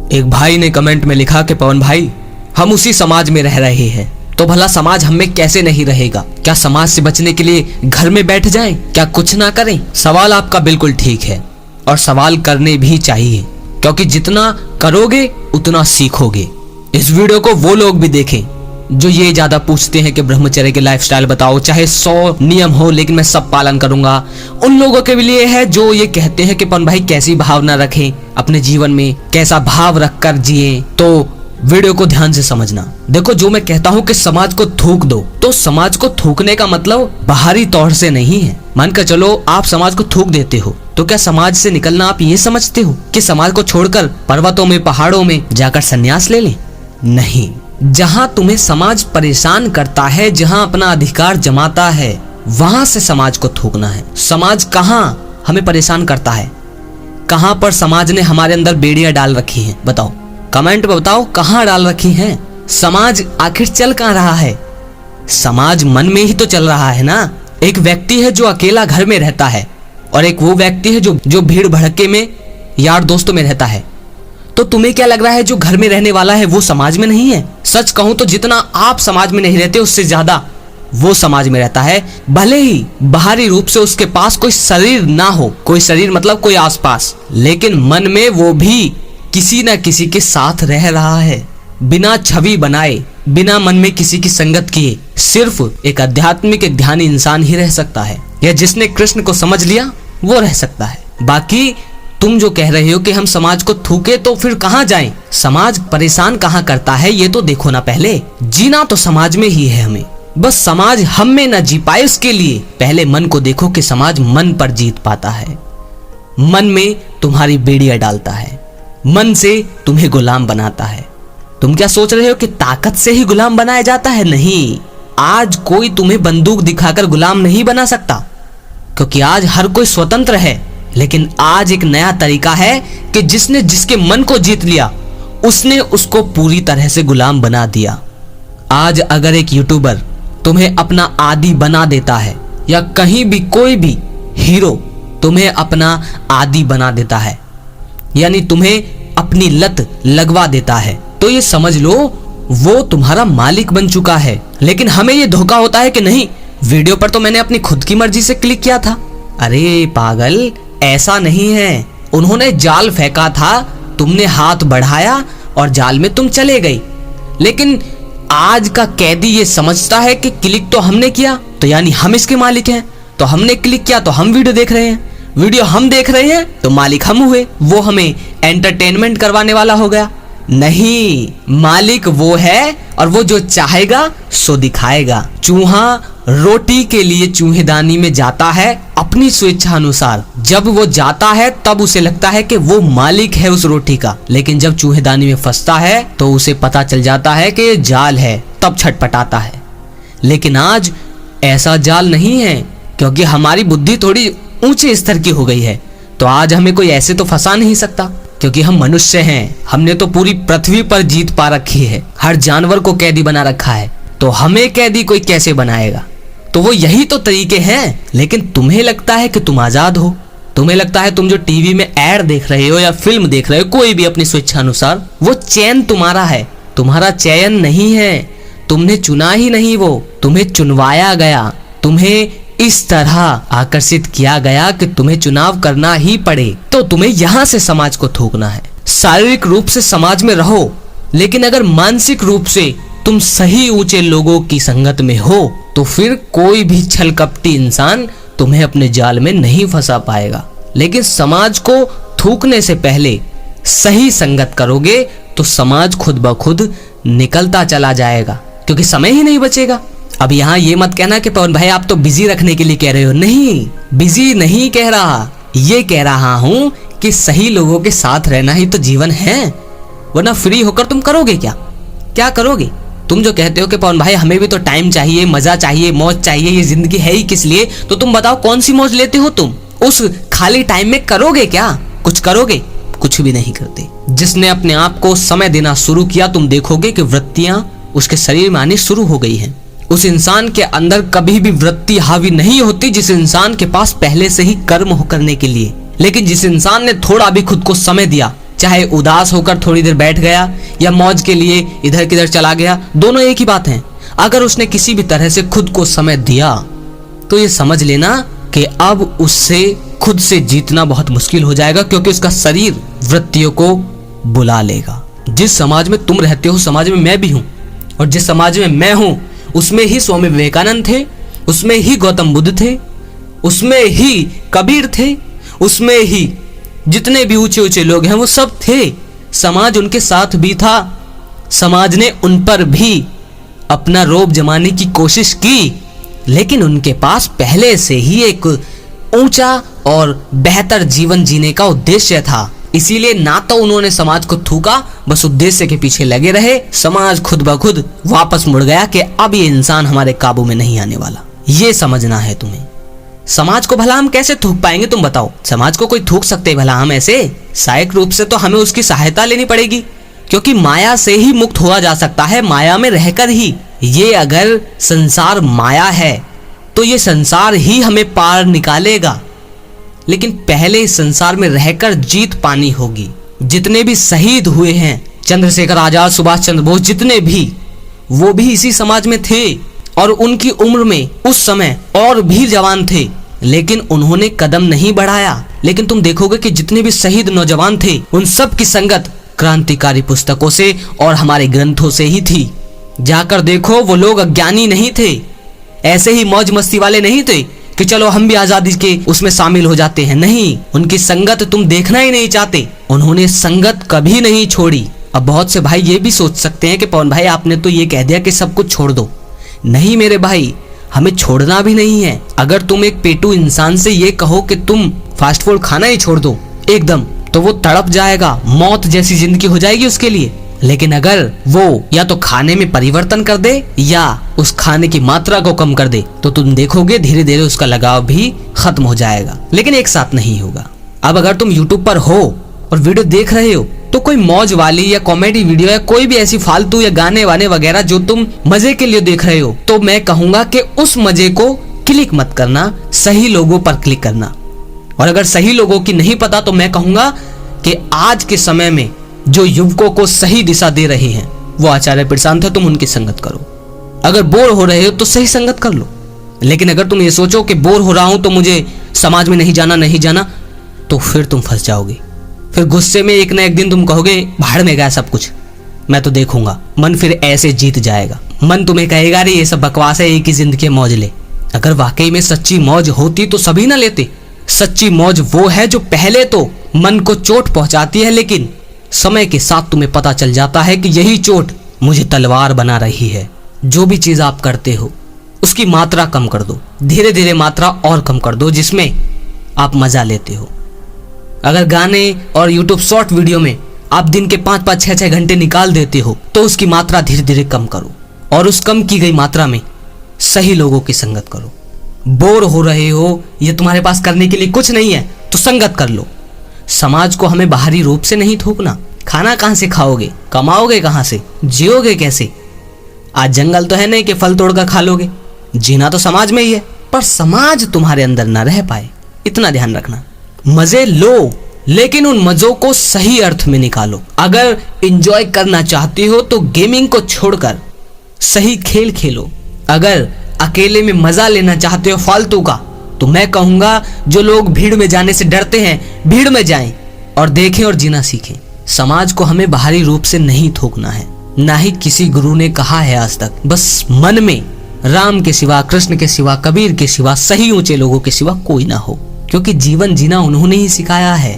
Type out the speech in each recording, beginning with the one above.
एक भाई ने कमेंट में लिखा कि पवन भाई, हम उसी समाज में रह रहे हैं, तो भला समाज हम में कैसे नहीं रहेगा? क्या समाज से बचने के लिए घर में बैठ जाएं? क्या कुछ ना करें? सवाल आपका बिल्कुल ठीक है और सवाल करने भी चाहिए, क्योंकि जितना करोगे उतना सीखोगे। इस वीडियो को वो लोग भी देखें जो ये ज्यादा पूछते हैं कि ब्रह्मचर्य के लाइफस्टाइल बताओ, चाहे 100 नियम हो लेकिन मैं सब पालन करूंगा। उन लोगों के लिए है जो ये कहते हैं कि पवन भाई कैसी भावना रखें अपने जीवन में, कैसा भाव रखकर जिए। तो वीडियो को ध्यान से समझना। देखो, जो मैं कहता हूँ कि समाज को थूक दो, तो समाज को थूकने का मतलब बाहरी तौर से नहीं है। मानकर चलो आप समाज को थूक देते हो, तो क्या समाज से निकलना आप ये समझते हो कि समाज को छोड़कर पर्वतों में, पहाड़ों में जाकर संन्यास ले लें? नहीं। जहाँ तुम्हें समाज परेशान करता है, जहाँ अपना अधिकार जमाता है, वहां से समाज को थूकना है। समाज कहाँ हमें परेशान करता है? कहाँ पर समाज ने हमारे अंदर बेड़ियां डाल रखी हैं? बताओ, कमेंट में बताओ, कहाँ डाल रखी हैं? समाज आखिर चल कहाँ रहा है? समाज मन में ही तो चल रहा है ना। एक व्यक्ति है जो अकेला घर में रहता है और एक वो व्यक्ति है जो भीड़ भड़के में यार दोस्तों में रहता है। तो तुम्हें क्या लग रहा है जो घर में रहने वाला है वो समाज में नहीं है? सच कहूं तो जितना आप समाज में नहीं रहते उससे ज्यादा वो समाज में रहता है। भले ही बाहरी रूप से उसके पास कोई शरीर ना हो, कोई शरीर मतलब कोई आसपास, लेकिन मन में वो भी किसी न किसी के साथ रह रहा है, बिना छवि बनाए, बिना मन में किसी की संगत किए। सिर्फ एक आध्यात्मिक, एक ध्यानी इंसान ही रह सकता है, या जिसने कृष्ण को समझ लिया वो रह सकता है। बाकी तुम जो कह रहे हो कि हम समाज को थूके, तो फिर कहाँ जाएं? समाज परेशान कहाँ करता है ये तो देखो ना। पहले जीना तो समाज में ही है हमें, बस समाज हम में न जी पाए उसके लिए पहले मन को देखो कि समाज मन पर जीत पाता है। मन में तुम्हारी बेड़ियां डालता है, मन से तुम्हें गुलाम बनाता है। तुम क्या सोच रहे हो कि ताकत से ही गुलाम बनाया जाता है? नहीं। आज कोई तुम्हें बंदूक दिखाकर गुलाम नहीं बना सकता, क्योंकि आज हर कोई स्वतंत्र है। लेकिन आज एक नया तरीका है कि जिसने जिसके मन को जीत लिया उसने उसको पूरी तरह से गुलाम बना दिया। आज अगर एक यूट्यूबर तुम्हें अपना आदी बना देता है, या कहीं भी कोई भी हीरो तुम्हें अपना आदी बना देता है, यानी तुम्हें अपनी लत लगवा देता है, तो ये समझ लो वो तुम्हारा मालिक बन चुका है। लेकिन हमें ये धोखा होता है कि नहीं, वीडियो पर तो मैंने अपनी खुद की मर्जी से क्लिक किया था। अरे पागल, ऐसा नहीं है। उन्होंने जाल फेंका था, तुमने हाथ बढ़ाया और जाल में तुम चले गई। लेकिन आज का कैदी ये समझता है कि क्लिक तो हमने किया, तो यानी हम इसके मालिक हैं। तो हमने क्लिक किया तो हम वीडियो देख रहे हैं, वीडियो हम देख रहे हैं तो मालिक हम हुए। वो हमें एंटरटेनमेंट करवाने वाला हो गया? नहीं, मालिक वो है और वो जो चाहेगा सो दिखाएगा। चूहा रोटी के लिए चूहेदानी में जाता है अपनी स्वेच्छा अनुसार। जब वो जाता है तब उसे लगता है कि वो मालिक है उस रोटी का, लेकिन जब चूहेदानी में फंसता है तो उसे पता चल जाता है कि ये जाल है, तब छटपटाता है। लेकिन आज ऐसा जाल नहीं है, क्योंकि हमारी बुद्धि थोड़ी ऊंचे स्तर की हो गई है। तो आज हमें कोई ऐसे तो फंसा नहीं सकता, क्योंकि हम मनुष्य हैं। हमने तो पूरी पृथ्वी पर जीत पा रखी है, हर जानवर को कैदी बना रखा है, तो हमें कैदी कोई कैसे बनाएगा? तो वो यही तो तरीके हैं। लेकिन तुम्हें लगता है कि तुम आजाद हो, तुम्हें लगता है तुम जो टीवी में ऐड देख रहे हो या फिल्म देख रहे हो, कोई भी अपनी स्वेच्छा अनुसार, वो चयन तुम्हारा है। तुम्हारा चयन नहीं है, तुमने चुना ही नहीं, वो तुम्हें चुनवाया गया। तुम्हें इस तरह आकर्षित किया गया कि तुम्हें चुनाव करना ही पड़े। तो तुम्हें यहाँ से समाज को थूकना है। शारीरिक रूप से समाज में रहो, लेकिन अगर मानसिक रूप से तुम सही ऊंचे लोगों की संगत में हो, तो फिर कोई भी छलकपटी इंसान तुम्हें अपने जाल में नहीं फंसा पाएगा। लेकिन समाज को थूकने से पहले सही संगत करोगे तो समाज खुद ब खुद निकलता चला जाएगा, क्योंकि समय ही नहीं बचेगा। अब यहाँ ये मत कहना कि पवन भाई आप तो बिजी रखने के लिए कह रहे हो। नहीं, बिजी नहीं कह रहा, ये कह रहा हूँ कि सही लोगों के साथ रहना ही तो जीवन है। वरना फ्री होकर तुम करोगे क्या? क्या करोगे? तुम जो कहते हो कि पवन भाई हमें भी तो टाइम चाहिए, मजा चाहिए, मौज चाहिए, ये जिंदगी है ही किस लिए, तो तुम बताओ कौन सी मौज लेते हो तुम? उस खाली टाइम में करोगे क्या? कुछ करोगे? कुछ भी नहीं करते। जिसने अपने आप को समय देना शुरू किया, तुम देखोगे कि वृत्तियां उसके शरीर में आनी शुरू हो गई हैं। उस इंसान के अंदर कभी भी वृत्ति हावी नहीं होती जिस इंसान के पास पहले से ही कर्म हो करने के लिए। लेकिन जिस इंसान ने थोड़ा भी खुद को समय दिया, चाहे उदास होकर थोड़ी देर बैठ गया या मौज के लिए इधर किधर चला गया, दोनों एक ही बात है। अगर उसने किसी भी तरह से खुद को समय दिया तो ये समझ लेना कि अब उससे खुद से जीतना बहुत मुश्किल हो जाएगा, क्योंकि उसका शरीर वृत्तियों को बुला लेगा। जिस समाज में तुम रहते हो समाज में मैं भी हूं, और जिस समाज में मैं हूं उसमें ही स्वामी विवेकानंद थे, उसमें ही गौतम बुद्ध थे, उसमें ही कबीर थे, उसमें ही जितने भी ऊंचे ऊंचे लोग हैं वो सब थे। समाज उनके साथ भी था, समाज ने उन पर भी अपना रोब जमाने की कोशिश की, लेकिन उनके पास पहले से ही एक ऊंचा और बेहतर जीवन जीने का उद्देश्य था। इसीलिए ना तो उन्होंने समाज को थूका, बस उद्देश्य के पीछे लगे रहे। समाज खुद ब खुद वापस मुड़ गया कि अब ये इंसान हमारे काबू में नहीं आने वाला। ये समझना है तुम्हें। समाज को भला हम कैसे थूक पाएंगे, तुम बताओ। समाज को कोई थूक सकते हैं भला हम ऐसे? सहायक रूप से तो हमें उसकी सहायता लेनी पड़ेगी, क्योंकि माया से ही मुक्त हुआ जा सकता है, माया में रहकर ही। ये अगर संसार माया है तो ये संसार ही हमें पार निकालेगा, लेकिन पहले इस संसार में रहकर जीत पानी होगी। जितने भी शहीद हुए हैं, चंद्रशेखर आजाद, सुभाष चंद्र बोस, जितने भी, वो भी इसी समाज में थे, और उनकी उम्र में उस समय और भी जवान थे, लेकिन उन्होंने कदम नहीं बढ़ाया। लेकिन तुम देखोगे कि जितने भी शहीद नौजवान थे उन सब की संगत क्रांतिकारी पुस्तकों से और हमारे ग्रंथों से ही थी। जाकर देखो, वो लोग अज्ञानी नहीं थे, ऐसे ही मौज मस्ती वाले नहीं थे कि चलो हम भी आजादी के उसमें शामिल हो जाते हैं। नहीं, उनकी संगत तुम देखना ही नहीं चाहते। उन्होंने संगत कभी नहीं छोड़ी। अब बहुत से भाई ये भी सोच सकते हैं कि पवन भाई आपने तो ये कह दिया कि सब कुछ छोड़ दो। नहीं मेरे भाई, हमें छोड़ना भी नहीं है। अगर तुम एक पेटू इंसान से ये कहो कि तुम फास्ट फूड खाना ही छोड़ दो एकदम, तो वो तड़प जाएगा, मौत जैसी जिंदगी हो जाएगी उसके लिए। लेकिन अगर वो या तो खाने में परिवर्तन कर दे या उस खाने की मात्रा को कम कर दे, तो तुम देखोगे धीरे धीरे उसका लगाव भी खत्म हो जाएगा। लेकिन एक साथ नहीं होगा। अब अगर तुम YouTube पर हो और वीडियो देख रहे हो, तो कोई मौज वाली या कॉमेडी वीडियो या कोई भी ऐसी फालतू या गाने वाने वगैरह जो तुम मजे के लिए देख रहे हो, तो मैं कहूंगा कि उस मजे को क्लिक मत करना, सही लोगों पर क्लिक करना। और अगर सही लोगों की नहीं पता, तो मैं कहूंगा कि आज के समय में जो युवकों को सही दिशा दे रहे हैं वो आचार्य प्रशांत है, तुम उनकी संगत करो। अगर बोर हो रहे हो तो सही संगत कर लो। लेकिन अगर तुम ये सोचो कि बोर हो रहा हूं तो मुझे समाज में नहीं जाना, तो फिर तुम फंस जाओगे। फिर गुस्से में एक ना एक दिन तुम कहोगे भाड़ में गया सब कुछ, मैं तो देखूंगा। मन फिर ऐसे जीत जाएगा। मन तुम्हें कहेगा अरे ये सब बकवास है, एक ही जिंदगी मौज ले। अगर वाकई में सच्ची मौज होती तो सभी ना लेते। सच्ची मौज वो है जो पहले तो मन को चोट पहुंचाती है, लेकिन समय के साथ तुम्हें पता चल जाता है कि यही चोट मुझे तलवार बना रही है। जो भी चीज आप करते हो उसकी मात्रा कम कर दो, धीरे धीरे मात्रा और कम कर दो, जिसमें आप मजा लेते हो। अगर गाने और YouTube शॉर्ट वीडियो में आप दिन के 5-5, 6-6 घंटे निकाल देते हो, तो उसकी मात्रा धीरे धीरे कम करो, और उस कम की गई मात्रा में सही लोगों की संगत करो। बोर हो रहे हो, ये तुम्हारे पास करने के लिए कुछ नहीं है, तो संगत कर लो। समाज को हमें बाहरी रूप से नहीं थूकना। खाना कहां से खाओगे, कमाओगे कहां से, जियोगे कैसे? आज जंगल तो है नहीं कि फल तोड़कर खा लोगे। जीना तो समाज में ही है, पर समाज तुम्हारे अंदर ना रह पाए, इतना ध्यान रखना। मजे लो, लेकिन उन मजों को सही अर्थ में निकालो। अगर एंजॉय करना चाहते हो तो गेमिंग को छोड़कर सही खेल खेलो। अगर अकेले में मजा लेना चाहते हो फालतू का, तो मैं कहूंगा जो लोग भीड़ में जाने से डरते हैं, भीड़ में जाएं और देखें और जीना सीखें। समाज को हमें बाहरी रूप से नहीं थोकना है, ना ही किसी गुरु ने कहा है आज तक। बस मन में राम के सिवा, कृष्ण के सिवा, कबीर के सिवा, सही ऊंचे लोगों के सिवा कोई ना हो, क्योंकि जीवन जीना उन्होंने ही सिखाया है।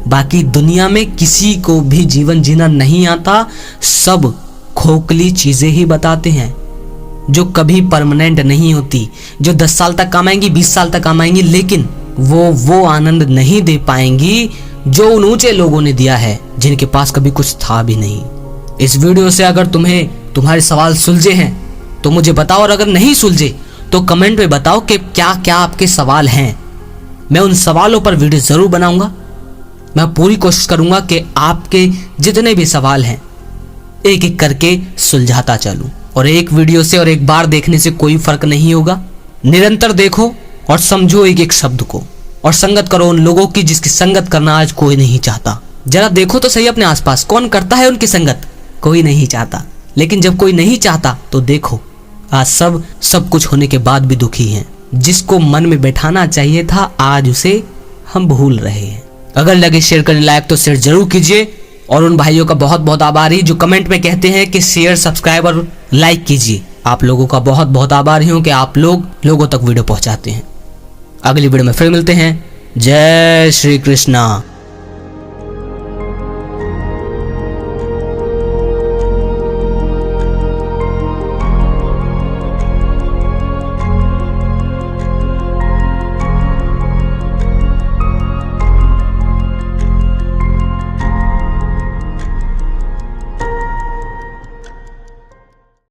बाकी दुनिया में किसी को भी जीवन जीना नहीं आता। सब खोखली चीजें ही बताते हैं जो कभी परमानेंट नहीं होती, जो 10 साल तक काम आएंगी, 20 साल तक काम आएंगी, लेकिन वो आनंद नहीं दे पाएंगी जो उन ऊंचे लोगों ने दिया है, जिनके पास कभी कुछ था भी नहीं। इस वीडियो से अगर तुम्हारे सवाल सुलझे हैं तो मुझे बताओ, और अगर नहीं सुलझे तो कमेंट में बताओ कि क्या क्या आपके सवाल हैं। मैं उन सवालों पर वीडियो जरूर बनाऊंगा। मैं पूरी कोशिश करूंगा कि आपके जितने भी सवाल हैं एक एक करके सुलझाता चलूं। और एक वीडियो से और एक बार देखने से कोई फर्क नहीं होगा। निरंतर देखो और समझो एक एक शब्द को, और संगत करो उन लोगों की जिसकी संगत करना आज कोई नहीं चाहता। जरा देखो तो सही अपने आसपास, कौन करता है उनकी संगत? कोई नहीं चाहता। लेकिन जब कोई नहीं चाहता तो देखो, आज सब कुछ होने के बाद भी दुखी हैं। जिसको मन में बैठाना चाहिए था आज उसे हम भूल रहे हैं। अगर लगे शेयर करने लायक तो शेयर जरूर कीजिए, और उन भाइयों का बहुत बहुत आभारी जो कमेंट में कहते हैं कि शेयर, सब्सक्राइब और लाइक कीजिए। आप लोगों का बहुत बहुत आभारी हूं कि आप लोगों तक वीडियो पहुंचाते हैं। अगली वीडियो में फिर मिलते हैं। जय श्री कृष्णा।